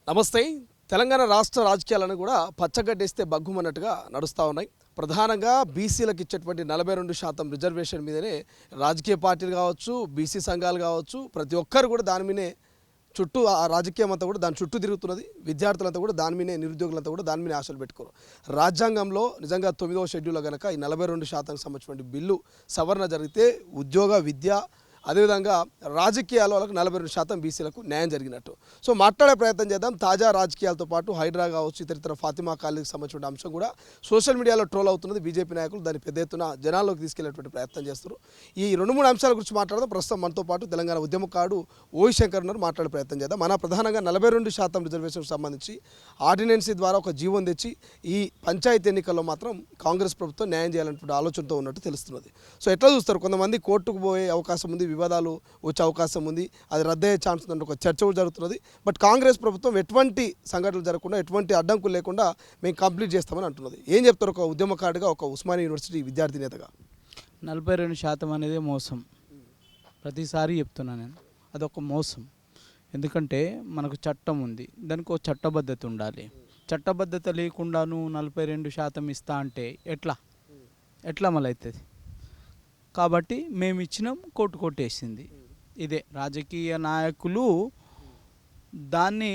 నమస్తే. తెలంగాణ రాష్ట్ర రాజకీయాలను కూడా పచ్చగడ్డేస్తే బగ్గుమన్నట్టుగా నడుస్తూ ఉన్నాయి. ప్రధానంగా బీసీలకు ఇచ్చేటువంటి 42% రిజర్వేషన్ మీదనే రాజకీయ పార్టీలు కావచ్చు, బీసీ సంఘాలు కావచ్చు, ప్రతి ఒక్కరు కూడా దాని మీదే చుట్టూ ఆ రాజకీయం అంతా కూడా దాని చుట్టూ తిరుగుతున్నది. విద్యార్థులంతా కూడా దాని మీదే, నిరుద్యోగులంతా కూడా దాని మీద ఆశలు పెట్టుకోరు. రాజ్యాంగంలో నిజంగా 9వ షెడ్యూల్లో కనుక ఈ 42% సంబంధించిన బిల్లు సవరణ జరిగితే ఉద్యోగ, విద్య, అదేవిధంగా రాజకీయాల్లో వాళ్ళకు 42% బీసీలకు న్యాయం జరిగినట్టు. సో మాట్లాడే ప్రయత్నం చేద్దాం. తాజా రాజకీయాలతో పాటు హైడ్రా కావచ్చు, ఇతర ఫాతిమా కాలేజీకి సంబంధించిన అంశం కూడా సోషల్ మీడియాలో ట్రోల్ అవుతున్నది. బీజేపీ నాయకులు దాన్ని పెద్ద ఎత్తున జనాల్లోకి తీసుకెళ్లేటువంటి ప్రయత్నం చేస్తారు. ఈ 2-3 అంశాల గురించి మాట్లాడదాం. ప్రస్తుతం మనతో పాటు తెలంగాణ ఉద్యమకారుడు ఓయి శంకర్ ఉన్నారు. మాట్లాడే ప్రయత్నం చేద్దాం. మన ప్రధానంగా 42% రిజర్వేషన్కి సంబంధించి ఆర్డినెన్సీ ద్వారా ఒక జీవో తెచ్చి ఈ పంచాయతీ ఎన్నికల్లో మాత్రం కాంగ్రెస్ ప్రభుత్వం న్యాయం చేయాలనేటువంటి ఆలోచనతో ఉన్నట్టు తెలుస్తున్నది. సో ఎట్లా చూస్తారు? కొంతమంది కోర్టుకు పోయే అవకాశం ఉంది, వివాదాలు వచ్చే అవకాశం ఉంది, అది రద్దయ్యే ఛాన్స్ ఉందంటే ఒక చర్చ జరుగుతున్నది. బట్ కాంగ్రెస్ ప్రభుత్వం ఎటువంటి సంఘటనలు జరగకుండా, ఎటువంటి అడ్డంకులు లేకుండా మేము కంప్లీట్ చేస్తామని అంటున్నది. ఏం చెప్తారు ఒక ఉద్యమకారుడిగా, ఒక ఉస్మానియా యూనివర్సిటీ విద్యార్థి నేతగా? 42% అనేది మోసం. ప్రతిసారి చెప్తున్నా నేను, అదొక మోసం. ఎందుకంటే మనకు చట్టం ఉంది, దానికి ఒక చట్టబద్ధత ఉండాలి. చట్టబద్ధత లేకుండా నువ్వు 42% ఇస్తా అంటే ఎట్లా మళ్ళీ అవుతుంది? కాబట్టి మేము ఇచ్చినాం, కోర్టు కొట్టేసింది. ఇదే రాజకీయ నాయకులు దాన్ని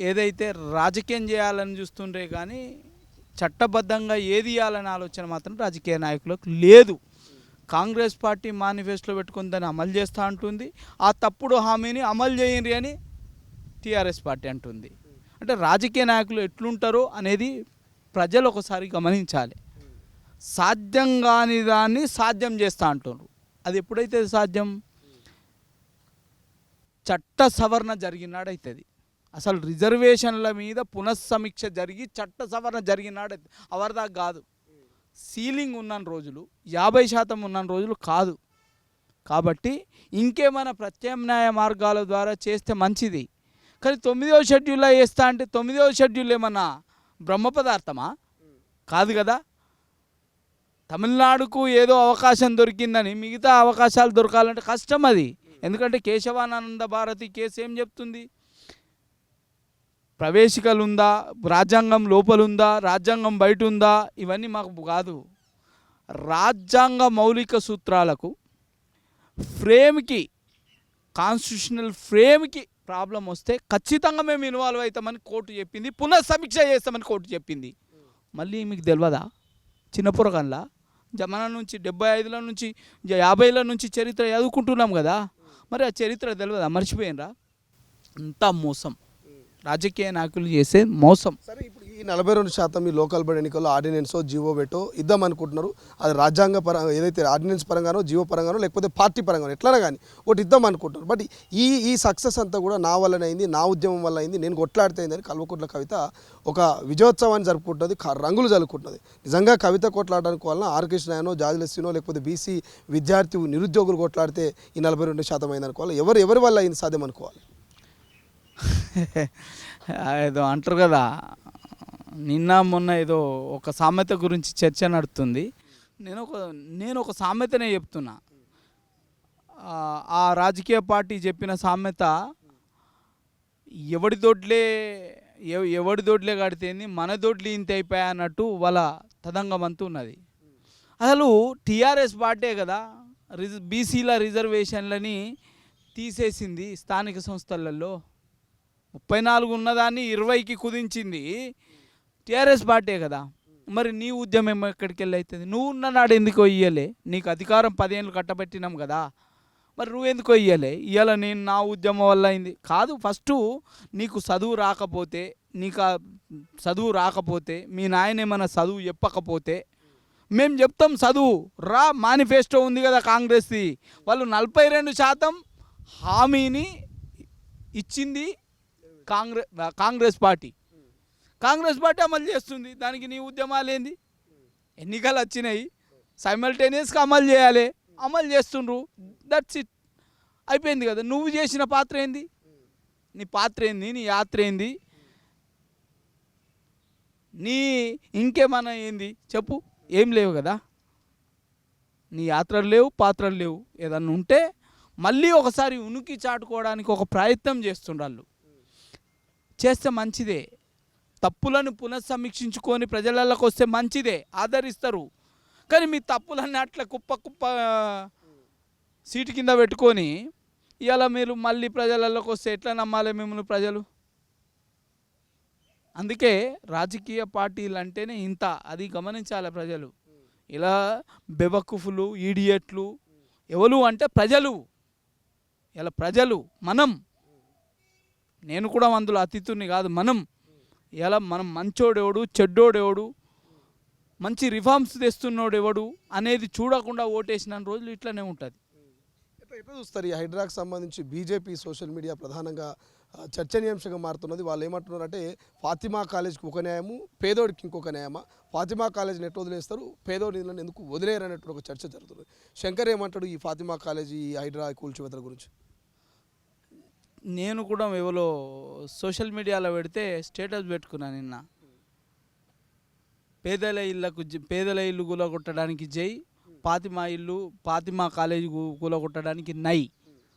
ఏదైతే రాజకీయం చేయాలని చూస్తుండే కానీ చట్టబద్ధంగా ఏది ఇవ్వాలనే ఆలోచన మాత్రం రాజకీయ నాయకులకు లేదు. కాంగ్రెస్ పార్టీ మేనిఫెస్టోలో పెట్టుకుని దాన్ని అమలు చేస్తూ ఉంటుంది. ఆ తప్పుడు హామీని అమలు చేయండి అని టీఆర్ఎస్ పార్టీ అంటుంది. అంటే రాజకీయ నాయకులు ఎట్లుంటారో అనేది ప్రజలు ఒకసారి గమనించాలి. సాధ్యం కాని దాన్ని సాధ్యం చేస్తూ అంటున్నారు. అది ఎప్పుడైతే సాధ్యం? చట్ట సవరణ జరిగినాడు అవుతుంది. అసలు రిజర్వేషన్ల మీద పునఃసమీక్ష జరిగి చట్ట సవరణ జరిగినాడు. అవరిదా కాదు. సీలింగ్ ఉన్న రోజులు, 50% ఉన్న రోజులు కాదు. కాబట్టి ఇంకేమైనా ప్రత్యామ్నాయ మార్గాల ద్వారా చేస్తే మంచిది. కానీ 9వ షెడ్యూల్లో వేస్తా అంటే 9వ షెడ్యూల్ ఏమన్నా బ్రహ్మ పదార్థమా? కాదు కదా. తమిళనాడుకు ఏదో అవకాశం దొరికిందని మిగతా అవకాశాలు దొరకాలంటే కష్టం అది. ఎందుకంటే కేశవానంద భారతి కేసు ఏం చెప్తుంది? ప్రవేశికలు ఉందా, రాజ్యాంగం లోపలుందా, రాజ్యాంగం బయట ఉందా, ఇవన్నీ మాకు కాదు. రాజ్యాంగ మౌలిక సూత్రాలకు, ఫ్రేమ్కి, కాన్స్టిట్యూషనల్ ఫ్రేమ్కి ప్రాబ్లం వస్తే ఖచ్చితంగా మేము ఇన్వాల్వ్ అవుతామని కోర్టు చెప్పింది. పునఃసమీక్ష చేస్తామని కోర్టు చెప్పింది. మళ్ళీ మీకు తెలియదా? చిన్నపురగన్లా మన నుంచి 75ల నుంచి 50ల నుంచి చరిత్ర చదువుకుంటున్నాం కదా. మరి ఆ చరిత్ర తెలియదా? మర్చిపోయినరా? అంతా మోసం. రాజకీయ నాయకులు చేసే మోసం. సరే, ఇప్పుడు ఈ 42% ఈ లోకల్ బడి ఎన్నికల్లో ఆర్డినెన్సో జీవో పెట్టో ఇద్దాం అనుకుంటున్నారు. అది రాజ్యాంగ పరంగా ఏదైతే ఆర్డినెన్స్ పరంగానో, జీవో పరంగానో, లేకపోతే పార్టీ పరంగానో ఎట్లనా కానీ ఒకటి ఇద్దాం అనుకుంటున్నారు. బట్ ఈ సక్సెస్ అంతా కూడా నా వల్లనే అయింది, నా ఉద్యమం వల్ల అయింది, నేను కొట్లాడితేందని కల్వకుంట్ల కవిత ఒక విజయోత్సవాన్ని జరుపుకుంటుంది, రంగులు జరుపుకుంటుంది. నిజంగా కవిత కొట్లాడడానికి వలన ఆర్ కృష్ణయ్యనో, జాజిలెస్సీనో, లేకపోతే బీసీ విద్యార్థి నిరుద్యోగులు కొట్లాడితే ఈ 42% అయింది అనుకోవాలి. ఎవరి వల్ల అయింది సాధ్యం అనుకోవాలి? ఏదో అంటారు కదా, నిన్న మొన్న ఏదో ఒక సామెత గురించి చర్చ నడుస్తుంది. నేను ఒక సామెతనే చెప్తున్నా. ఆ రాజకీయ పార్టీ చెప్పిన సామెత ఎవడి దొడ్లే కడితేంది, మన దొడ్లు ఇంత అయిపోయా అన్నట్టు వాళ్ళ తదంగం అంతూ ఉన్నది. అసలు టీఆర్ఎస్ పార్టీ కదా బీసీల రిజర్వేషన్లని తీసేసింది. స్థానిక సంస్థలలో 34 ఉన్నదాన్ని 20కి కుదించింది టీఆర్ఎస్ పార్టీ కదా. మరి నీ ఉద్యమం ఎక్కడికి వెళ్ళి అవుతుంది? నువ్వు ఉన్ననాడు ఎందుకో ఇయ్యలే? నీకు అధికారం 10 ఏళ్ళు కట్టబెట్టినాం కదా, మరి నువ్వెందుకో ఇయ్యలే? ఇయ్యాల నేను నా ఉద్యమం వల్ల అయింది కాదు. ఫస్టు నీకు చదువు రాకపోతే, మీ నాయన ఏమైనా చదువు చెప్పకపోతే మేము చెప్తాం చదువు రా. మేనిఫెస్టో ఉంది కదా కాంగ్రెస్ది, వాళ్ళు 42% హామీని ఇచ్చింది కాంగ్రెస్ పార్టీ అమలు చేస్తుంది. దానికి నీ ఉద్యమాలు ఏంది? ఎన్నికలు వచ్చినాయి, సైమల్టేనియస్గా అమలు చేస్తుండ్రు. దట్స్ ఇట్, అయిపోయింది కదా. నువ్వు చేసిన పాత్ర ఏంది? నీ పాత్ర ఏంది? నీ యాత్ర ఏంది? నీ ఇంకేమన్నా ఏంది చెప్పు? ఏం లేవు కదా. నీ యాత్రలు లేవు, పాత్రలు లేవు. ఏదన్నా ఉంటే మళ్ళీ ఒకసారి ఉనికి చాటుకోవడానికి ఒక ప్రయత్నం చేస్తుండ్రు వాళ్ళు. చేస్తే మంచిదే. తప్పులను పునఃసమీక్షించుకొని ప్రజలలోకి వస్తే మంచిదే, ఆదరిస్తారు. కానీ మీ తప్పులన్నీ అట్లా కుప్ప సీటు కింద పెట్టుకొని ఇవాళ మీరు మళ్ళీ ప్రజలలోకి వస్తే ఎట్లా నమ్మాలి మిమ్మల్ని ప్రజలు? అందుకే రాజకీయ పార్టీలు అంటేనే ఇంత, అది గమనించాలి ప్రజలు. ఇలా బెవకుఫులు, ఈడియట్లు ఎవరు అంటే ప్రజలు. ఇలా ప్రజలు నేను కూడా అందులో అతిథుని కాదు. ఇలా మనం మంచోడెవడు, చెడ్డోడెవడు, మంచి రిఫార్మ్స్ తెస్తున్నోడు ఎవడు అనేది చూడకుండా ఓటేసిన రోజులు ఇట్లనే ఉంటుంది. ఎట్లా చూస్తారు ఈ హైడ్రాకి సంబంధించి? బీజేపీ సోషల్ మీడియా ప్రధానంగా చర్చనీయాంశంగా మారుతున్నది. వాళ్ళు ఏమంటున్నారంటే ఫాతిమా కాలేజ్కి ఒక న్యాయము, పేదోడికి ఇంకొక న్యాయమా? ఫాతిమా కాలేజీని ఎట్లా వదిలేస్తారు, పేదోడి నిధులను ఎందుకు వదిలేరు అనేటువంటి ఒక చర్చ జరుగుతుంది. శంకర్ ఏమంటాడు ఈ ఫాతిమా కాలేజీ, ఈ హైడ్రా కూల్చివేతల గురించి? నేను కూడా ఎవరో సోషల్ మీడియాలో పెడితే స్టేటస్ పెట్టుకున్నాను నిన్న. పేదల ఇల్లు కూలగొట్టడానికి జై, ఫాతిమా కాలేజీ కూలగొట్టడానికి నై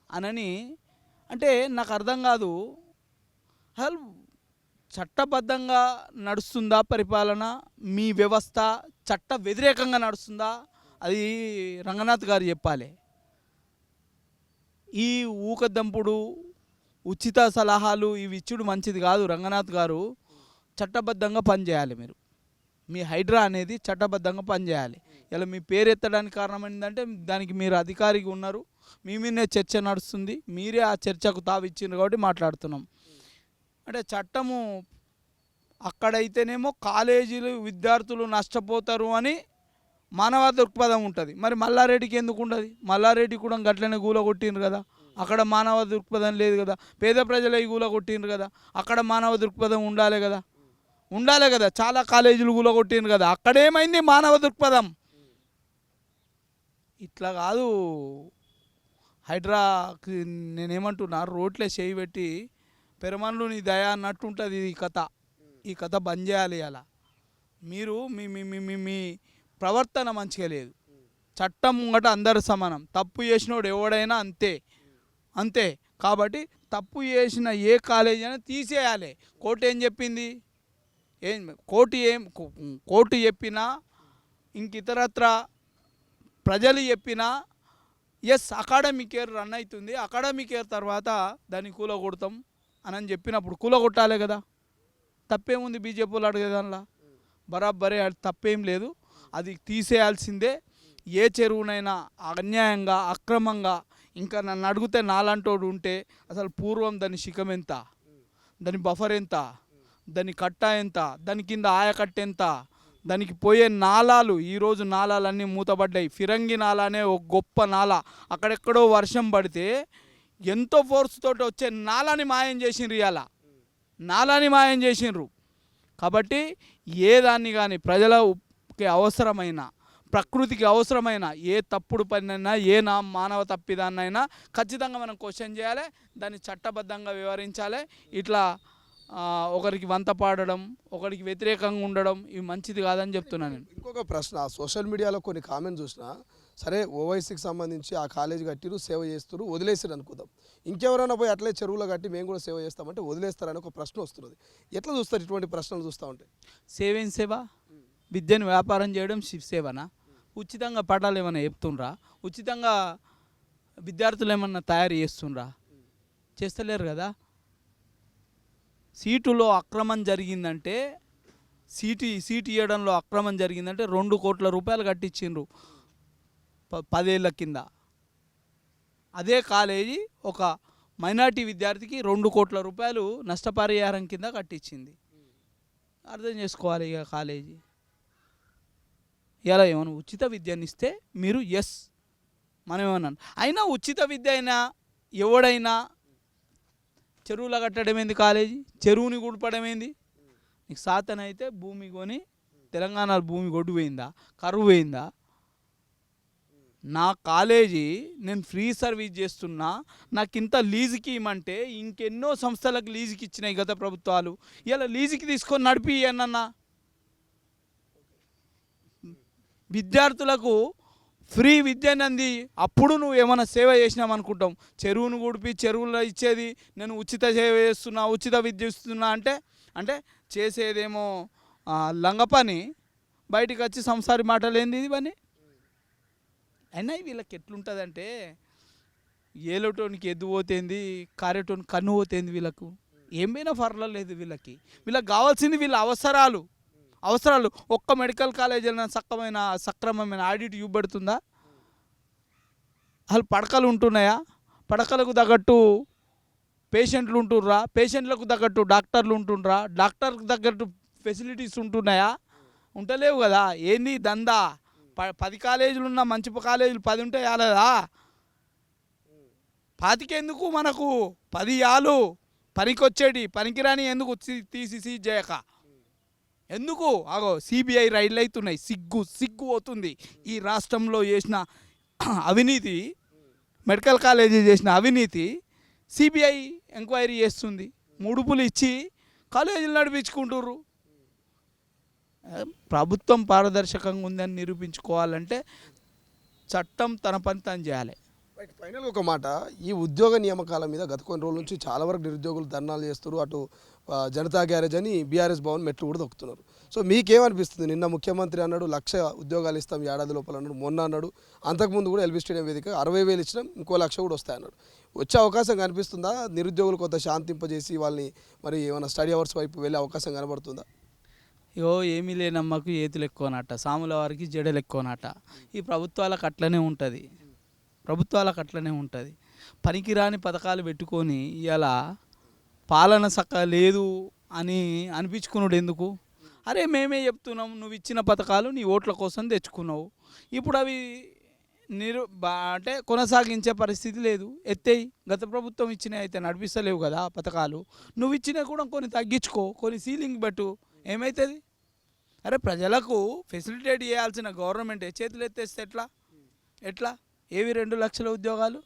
అనని. అంటే నాకు అర్థం కాదు, అసలు చట్టబద్ధంగా నడుస్తుందా పరిపాలన? మీ వ్యవస్థ చట్ట వ్యతిరేకంగా నడుస్తుందా? అది రంగనాథ్ గారు చెప్పాలి. ఈ ఊకదంపుడు, ఉచిత సలహాలు ఇవి ఇచ్చుడు మంచిది కాదు. రంగనాథ్ గారు చట్టబద్ధంగా పనిచేయాలి. మీ హైడ్రా అనేది చట్టబద్ధంగా పనిచేయాలి. ఇలా మీ పేరు ఎత్తడానికి కారణం ఏంటంటే దానికి మీరు అధికారిగా ఉన్నారు, మీ మీదే చర్చ నడుస్తుంది, మీరే ఆ చర్చకు తావిచ్చిండ్రు కాబట్టి మాట్లాడుతున్నాం. అంటే చట్టము అక్కడైతేనేమో కాలేజీలు విద్యార్థులు నష్టపోతారు అని మానవ దృక్పథం ఉంటుంది. మరి మల్లారెడ్డికి ఎందుకు ఉండదు? మల్లారెడ్డి కూడా గట్లనే కూలగొట్టిండ్రు కదా, అక్కడ మానవ దృక్పథం లేదు కదా. పేద ప్రజలు కూలగొట్టిండ్రు కదా, అక్కడ మానవ దృక్పథం ఉండాలి కదా. చాలా కాలేజీలు కూలగొట్టిండ్రు కదా, అక్కడేమైంది మానవ దృక్పథం? ఇట్లా కాదు. హైడ్రాకి నేనేమంటున్నా, రోట్లే చేయి పెట్టి పెరమన్లు నీ దయ అన్నట్టు ఉంటుంది ఈ కథ బంద్ చేయాలి. అలా మీరు మీ ప్రవర్తన మంచిగా లేదు. చట్టం ముంగట అందరు సమానం, తప్పు చేసినోడు ఎవడైనా అంతే. కాబట్టి తప్పు చేసిన ఏ కాలేజీ అయినా తీసేయాలి. కోర్టు ఏం చెప్పింది? కోర్టు చెప్పినా ఇంక ఇతరత్ర ప్రజలు చెప్పినా ఎస్ అకాడమిక్ ఇయర్ రన్ అవుతుంది, అకాడమిక్ ఇయర్ తర్వాత దాన్ని కూలగొడతాం అని చెప్పినప్పుడు కూలగొట్టాలి కదా. తప్పేముంది బీజేపీ వాళ్ళు అడిగేదానిలా? బరాబరే, తప్పేం లేదు, అది తీసేయాల్సిందే. ఏ చెరువునైనా అన్యాయంగా అక్రమంగా, ఇంకా నన్ను అడిగితే నాలంటోడు ఉంటే అసలు పూర్వం దాని శిఖం ఎంత, దాని బఫర్ ఎంత, దాని కట్ట ఎంత, దాని కింద ఆయకట్ట ఎంత, దానికి పోయే నాలాలు, ఈరోజు నాలాలన్నీ మూతబడ్డాయి. ఫిరంగి నాలా అనే ఒక గొప్ప నాల, అక్కడెక్కడో వర్షం పడితే ఎంతో ఫోర్స్ తోటి వచ్చే నాలాని మాయం చేసిండ్రు. ఇవాళ నాలాని మాయం చేసిండ్రు. కాబట్టి ఏ దాన్ని కానీ ప్రజలకి అవసరమైన, ప్రకృతికి అవసరమైన ఏ తప్పుడు పనైనా, ఏ మానవ తప్పిదాన్నైనా ఖచ్చితంగా మనం క్వశ్చన్ చేయాలి, దాన్ని చట్టబద్ధంగా వివరించాలి. ఇట్లా ఒకరికి వంత పాడడం, ఒకరికి వ్యతిరేకంగా ఉండడం ఇవి మంచిది కాదని చెప్తున్నాను నేను. ఇంకొక ప్రశ్న, సోషల్ మీడియాలో కొన్ని కామెంట్స్ చూసినా, సరే ఓవైసీకి సంబంధించి ఆ కాలేజ్ కట్టిరు, సేవ చేస్తారు, వదిలేసారు అనుకుందాం. ఇంకెవరైనా పోయి అట్లే చెరువులో కట్టి మేము కూడా సేవ చేస్తామంటే వదిలేస్తారని ఒక ప్రశ్న వస్తున్నది. ఎట్లా చూస్తారు ఇటువంటి ప్రశ్నలు చూస్తూ ఉంటే? సేవేం సేవ? విద్యను వ్యాపారం చేయడం సేవనా? ఉచితంగా పటాలు ఏమైనా చెప్తుండ్రా? ఉచితంగా విద్యార్థులు ఏమన్నా తయారు చేస్తుండ్రా? చేస్తలేరు కదా. సీటులో అక్రమం జరిగిందంటే, సీటు ఇవ్వడంలో అక్రమం జరిగిందంటే 2 కోట్ల రూపాయలు కట్టించిండ్రు 10 ఏళ్ళ కింద. అదే కాలేజీ ఒక మైనార్టీ విద్యార్థికి 2 కోట్ల రూపాయలు నష్టపరిహారం కింద కట్టించింది. అర్థం చేసుకోవాలి. ఇక కాలేజీ ఇలా ఏమైనా ఉచిత విద్యని ఇస్తే మీరు ఎస్ మనం ఏమన్నాను. అయినా ఉచిత విద్య అయినా ఎవడైనా చెరువులో కట్టడం ఏంది? కాలేజీ చెరువుని కూడపడం ఏంది? నీకు సాతనైతే భూమి కొని, తెలంగాణలో భూమి గొడ్డు పోయిందా, కరువు పోయిందా? నా కాలేజీ నేను ఫ్రీ సర్వీస్ చేస్తున్నా, నాకు ఇంత లీజుకి ఇవ్వమంటే ఇంకెన్నో సంస్థలకు లీజుకి ఇచ్చినాయి గత ప్రభుత్వాలు. ఇలా లీజుకి తీసుకొని నడిపి అన్న విద్యార్థులకు ఫ్రీ విద్యను అంది. అప్పుడు నువ్వు ఏమైనా సేవ చేసినావు అనుకుంటాం. చెరువును గుడిపి చెరువులో ఇచ్చేది నేను ఉచిత సేవ చేస్తున్నా, ఉచిత విద్య ఇస్తున్నా అంటే చేసేదేమో లంగ పని, బయటికి వచ్చి సంసారి మాటలు ఏంది ఇది పని. అయినా వీళ్ళకి ఎట్లుంటుందంటే ఏలోటోనికి ఎద్దు పోతేంది, కారేటోనికి కన్ను పోతేంది. వీళ్ళకు ఏమైనా పర్లేదు. వీళ్ళకి కావాల్సింది వీళ్ళ అవసరాలు. ఒక్క మెడికల్ కాలేజీలో సక్రమమైన ఆడిట్ చూపెడుతుందా? అసలు పడకలు ఉంటున్నాయా? పడకలకు తగ్గట్టు పేషెంట్లు ఉంటుర్రా? పేషెంట్లకు తగ్గట్టు డాక్టర్లు ఉంటుండ్రా? డాక్టర్కి తగ్గట్టు ఫెసిలిటీస్ ఉంటున్నాయా? ఉంటలేవు కదా. ఏంది దందా? 10 కాలేజీలు ఉన్న మంచి కాలేజీలు 10 ఉంటే చాలదా? 25 ఎందుకు మనకు? 10 యాలు పనికొచ్చేటి, పనికిరాని ఎందుకు తీసి సీజ్ చేయక? ఎందుకు? అగో సిబిఐ రైడ్లు అవుతున్నాయి. సిగ్గు అవుతుంది. ఈ రాష్ట్రంలో చేసిన అవినీతి, మెడికల్ కాలేజీ చేసిన అవినీతి సిబిఐ ఎంక్వైరీ చేస్తుంది. ముడుపులు ఇచ్చి కాలేజీలు నడిపించుకుంటుర్రు. ప్రభుత్వం పారదర్శకంగా ఉందని నిరూపించుకోవాలంటే చట్టం తన పని తను చేయాలి. ఫైనల్గా ఒక మాట, ఈ ఉద్యోగ నియామకాల మీద గత కొన్ని రోజుల నుంచి చాలా వరకు నిరుద్యోగులు ధర్నాలు చేస్తారు. అటు జనతా గ్యారేజ్ అని బీఆర్ఎస్ భవన్ మెట్లు కూడా దొక్కుతున్నారు. సో మీకేమనిపిస్తుంది? నిన్న ముఖ్యమంత్రి అన్నాడు 1,00,000 ఉద్యోగాలు ఇస్తాం ఏడాది లోపల అన్నాడు. మొన్న అన్నాడు, అంతకుముందు కూడా ఎల్బీ స్టేడియం వేదిక 60,000 ఇచ్చినాం, ఇంకో 1,00,000 కూడా వస్తాయన్నాడు. వచ్చే అవకాశం కనిపిస్తుందా? నిరుద్యోగులు కొంత శాంతింపజేసి వాళ్ళని మరి ఏమైనా స్టడీ అవర్స్ వైపు వెళ్ళే అవకాశం కనబడుతుందా? ఏమీ లేనమ్మకు ఏతులు ఎక్కువనట, సాముల వారికి జడలు ఎక్కువనట. ఈ ప్రభుత్వాలకు అట్లనే ఉంటుంది. పనికిరాని పథకాలు పెట్టుకొని ఇలా పాలన సక్క లేదు అని అనిపించుకున్నాడు ఎందుకు? అరే మేమే చెప్తున్నాం, నువ్వు ఇచ్చిన పథకాలు నీ ఓట్ల కోసం తెచ్చుకున్నావు. ఇప్పుడు అవి అంటే కొనసాగించే పరిస్థితి లేదు. ఎత్తేయి. గత ప్రభుత్వం ఇచ్చినవి అయితే నడిపిస్తలేవు కదా పథకాలు. నువ్వు ఇచ్చినవి కూడా కొన్ని తగ్గించుకో, కొన్ని సీలింగ్ పెట్టు. ఏమవుతుంది? అరే ప్రజలకు ఫెసిలిటేట్ చేయాల్సిన గవర్నమెంటే చేతులు ఎత్తేస్తే ఎట్లా? ఏవి 2 లక్షల ఉద్యోగాలు?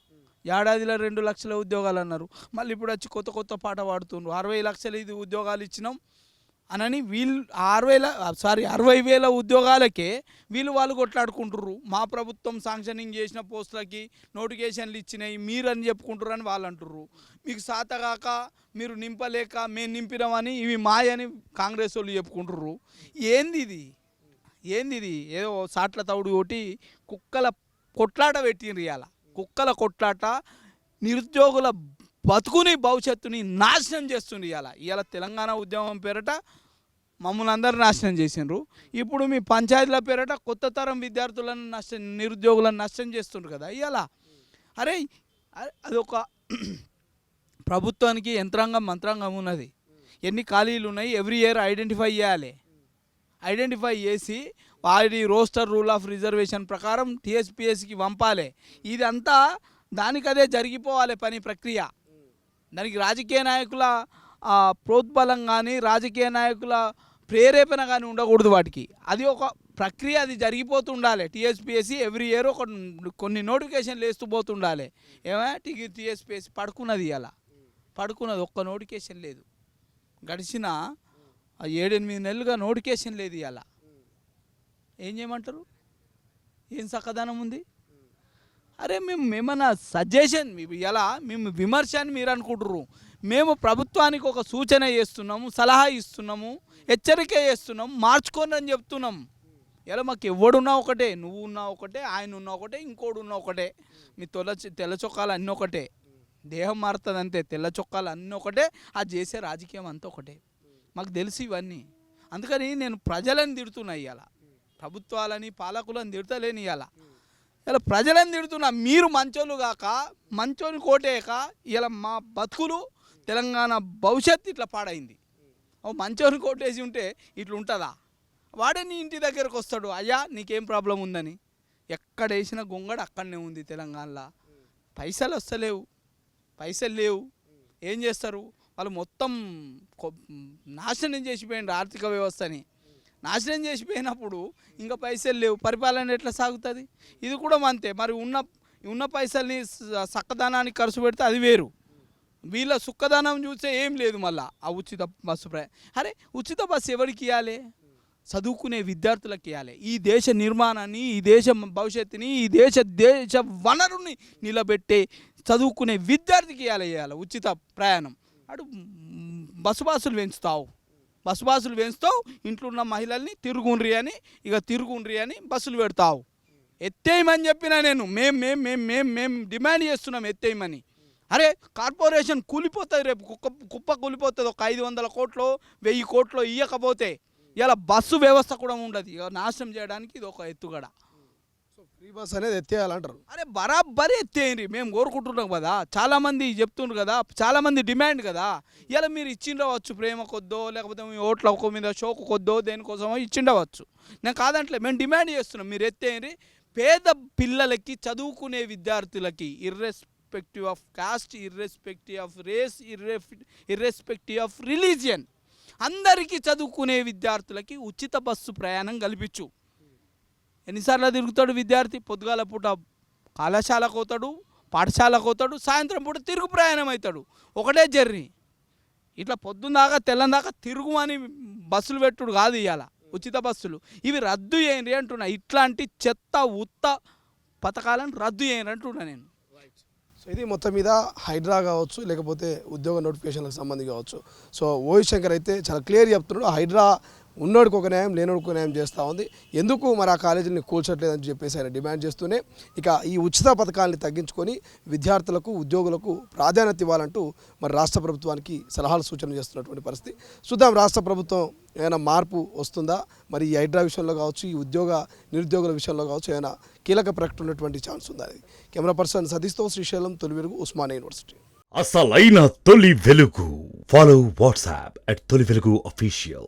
ఏడాదిలో 2 లక్షల ఉద్యోగాలు అన్నారు. మళ్ళీ ఇప్పుడు వచ్చి కొత్త పాట పాడుతున్నారు. 60 లక్షల ఇది ఉద్యోగాలు ఇచ్చినాం అనని వీళ్ళు 60,000 ఉద్యోగాలకే వాళ్ళు కొట్లాడుకుంటుర్రు. మా ప్రభుత్వం శాంక్షనింగ్ చేసిన పోస్టులకి నోటిఫికేషన్లు ఇచ్చినాయి మీరని చెప్పుకుంటారు అని వాళ్ళు అంటుర్రు. మీకు సాతగాక మీరు నింపలేక మేము నింపినామని ఇవి మాయని కాంగ్రెస్ వాళ్ళు చెప్పుకుంటుర్రు. ఏంది ఇది? ఏదో సాట్ల తౌడు కొట్టి కుక్కల కొట్లాట పెట్టిండ్రు. ఇవాళ కుక్కల కొట్లాట నిరుద్యోగుల బతుకుని భవిష్యత్తుని నాశనం చేస్తుంది. ఇవాళ తెలంగాణ ఉద్యమం పేరట మమ్మల్ని అందరూ నాశనం చేసిండ్రు. ఇప్పుడు మీ పంచాయతీల పేరట కొత్త తరం విద్యార్థులను నిరుద్యోగులను నష్టం చేస్తుండ్రు కదా ఇవాళ. అరే అదొక ప్రభుత్వానికి మంత్రాంగం ఉన్నది. ఎన్ని ఖాళీలు ఉన్నాయి ఎవ్రీ ఇయర్ ఐడెంటిఫై చేసి వారి రోస్టర్ రూల్ ఆఫ్ రిజర్వేషన్ ప్రకారం టీఎస్పీఎస్కి పంపాలి. ఇదంతా దానికదే జరిగిపోవాలి పని ప్రక్రియ. దానికి రాజకీయ నాయకుల ప్రోద్బలం కానీ రాజకీయ నాయకుల ప్రేరేపణ కానీ ఉండకూడదు. వాటికి అది ఒక ప్రక్రియ, అది జరిగిపోతూ ఉండాలి. టీఎస్పీఎస్సీ ఎవ్రీ ఇయర్ కొన్ని నోటిఫికేషన్లు వేస్తూ పోతుండాలి. టీఎస్పీఎస్సీ పడుకున్నది ఒక్క నోటిఫికేషన్ లేదు. గడిచిన 7-8 నెలలుగా నోటిఫికేషన్ లేదు. ఇవాళ ఏం చేయమంటారు? ఏం చక్కదనం ఉంది? అరే మేము ఏమన్నా సజెషన్ ఇలా మేము విమర్శ అని మీరు అనుకుంటుర్రు. మేము ప్రభుత్వానికి ఒక సూచన చేస్తున్నాము, సలహా ఇస్తున్నాము, హెచ్చరిక చేస్తున్నాము, మార్చుకోండి అని చెప్తున్నాం. ఇలా మాకు ఎవడున్నా ఒకటే, నువ్వు ఉన్నా ఒకటే, ఆయన ఉన్నా ఒకటే, ఇంకోడు ఉన్నా ఒకటే. మీ తెల్ల చొక్కాలు అన్నీ ఒకటే, దేహం మారుతుంది అంతే. తెల్ల చొక్కాలు అన్నీ ఒకటే, అది చేసే రాజకీయం అంతా ఒకటే. మాకు తెలుసు ఇవన్నీ. అందుకని నేను ప్రజలను తిడుతున్నా. ఇవాళ ప్రభుత్వాలని పాలకులను తిడతలేని ఇలా ప్రజలను తిడుతున్నా. మీరు మంచోళ్ళు కాక మంచోని కోటేయక ఇలా మా బతుకులు తెలంగాణ భవిష్యత్తు ఇట్లా పాడైంది. మంచోని కోటేసి ఉంటే ఇట్లా ఉంటుందా? వాడే నీ ఇంటి దగ్గరకు వస్తాడు, అయ్యా నీకేం ప్రాబ్లం ఉందని. ఎక్కడ వేసిన గొంగడు అక్కడనే ఉంది తెలంగాణలో. పైసలు లేవు. ఏం చేస్తారు వాళ్ళు? మొత్తం నాశనం చేసిపోయింది ఆర్థిక వ్యవస్థని. నాశనం చేసిపోయినప్పుడు ఇంకా పైసలు లేవు, పరిపాలన ఎట్లా సాగుతుంది? ఇది కూడా అంతే. మరి ఉన్న పైసల్ని చక్కదనానికి ఖర్చు పెడితే అది వేరు. వీళ్ళ సుక్కదనం చూస్తే ఏం లేదు. మళ్ళీ ఆ ఉచిత బస్సు అరే ఉచిత బస్సు ఎవరికి ఇవ్వాలి? చదువుకునే విద్యార్థులకు ఇవ్వాలి. ఈ దేశ నిర్మాణాన్ని, ఈ దేశ భవిష్యత్తుని, ఈ దేశ వనరుని నిలబెట్టే చదువుకునే విద్యార్థికి ఇవ్వాలి ఉచిత ప్రయాణం. అటు బస్సులు పెంచుతావు, ఇంట్లో ఉన్న మహిళల్ని తిరుగుండ్రి అని బస్సులు పెడతావు. ఎత్తేయమని చెప్పినా నేను మేము డిమాండ్ చేస్తున్నాం ఎత్తేయమని. అరే కార్పొరేషన్ కూలిపోతుంది, రేపు కుప్ప కూలిపోతుంది. ఒక 500 కోట్లు 1000 కోట్లు ఇవ్వకపోతే ఇలా బస్సు వ్యవస్థ కూడా ఉండదు. ఇక నాశనం చేయడానికి ఇది ఒక ఎత్తుగడ. సో ఫ్రీ బస్ అనేది ఎత్తేయాలంటారు. అరే బరాబరి ఎత్తేయండి, మేము కోరుకుంటున్నాం కదా. చాలామంది చెప్తుండ్రు కదా, చాలామంది డిమాండ్ కదా. ఇలా మీరు ఇచ్చిండవచ్చు, ప్రేమ కొద్దో లేకపోతే మీ ఓట్ల ఒక మీద షోకు కొద్దో దేనికోసమో ఇచ్చిండవచ్చు. నేను కాదంటలే, మేము డిమాండ్ చేస్తున్నాం, మీరు ఎత్తేయండి. పేద పిల్లలకి, చదువుకునే విద్యార్థులకి, irrespective of caste, irrespective of race, irrespective of religion, అందరికీ చదువుకునే విద్యార్థులకి ఉచిత బస్సు ప్రయాణం కల్పించు. ఎన్నిసార్లు తిరుగుతాడు విద్యార్థి? పొద్దుగాల పూట కళాశాలకు పోతాడు, పాఠశాలకు పోతాడు, సాయంత్రం పూట తిరుగు ప్రయాణం అవుతాడు. ఒకటే జర్నీ. ఇట్లా పొద్దున్నాక తెల్లందాకా తిరుగుమని బస్సులు పెట్టుడు కాదు ఇవాళ. ఉచిత బస్సులు ఇవి రద్దు చేయండి అంటున్నా. ఇట్లాంటి చెత్త ఉత్త పథకాలను రద్దు చేయండి అంటున్నా నేను. సో ఇది మొత్తం మీద హైడ్రా కావచ్చు, లేకపోతే ఉద్యోగ నోటిఫికేషన్లకు సంబంధించి కావచ్చు. సో ఓవి శంకర్ అయితే చాలా క్లియర్ చెప్తున్నాడు. హైడ్రా ఉన్నోడికి ఒక న్యాయం, లేనోడికి ఒక న్యాయం చేస్తూ ఉంది. ఎందుకు మరి ఆ కాలేజీని కూల్చట్లేదని చెప్పేసి ఆయన డిమాండ్ చేస్తూనే ఇక ఈ ఉచిత పథకాలని తగ్గించుకొని విద్యార్థులకు, ఉద్యోగులకు ప్రాధాన్యత ఇవ్వాలంటూ మరి రాష్ట్ర ప్రభుత్వానికి సలహాలు సూచనలు చేస్తున్నటువంటి పరిస్థితి. చూద్దాం రాష్ట్ర ప్రభుత్వం ఏమైనా మార్పు వస్తుందా, మరి ఈ హైడ్రా విషయంలో కావచ్చు, ఈ నిరుద్యోగుల విషయంలో కావచ్చు ఏమైనా కీలక ప్రకటన ఉన్నటువంటి ఛాన్స్ ఉందా? కెమెరా పర్సన్ సతీష్తో శ్రీశైలం, తొలి వెలుగు, ఉస్మానియా యూనివర్సిటీ. అసలైన తొలి వెలుగు. ఫాలో వాట్సాప్ @తొలి వెలుగు అఫీషియల్.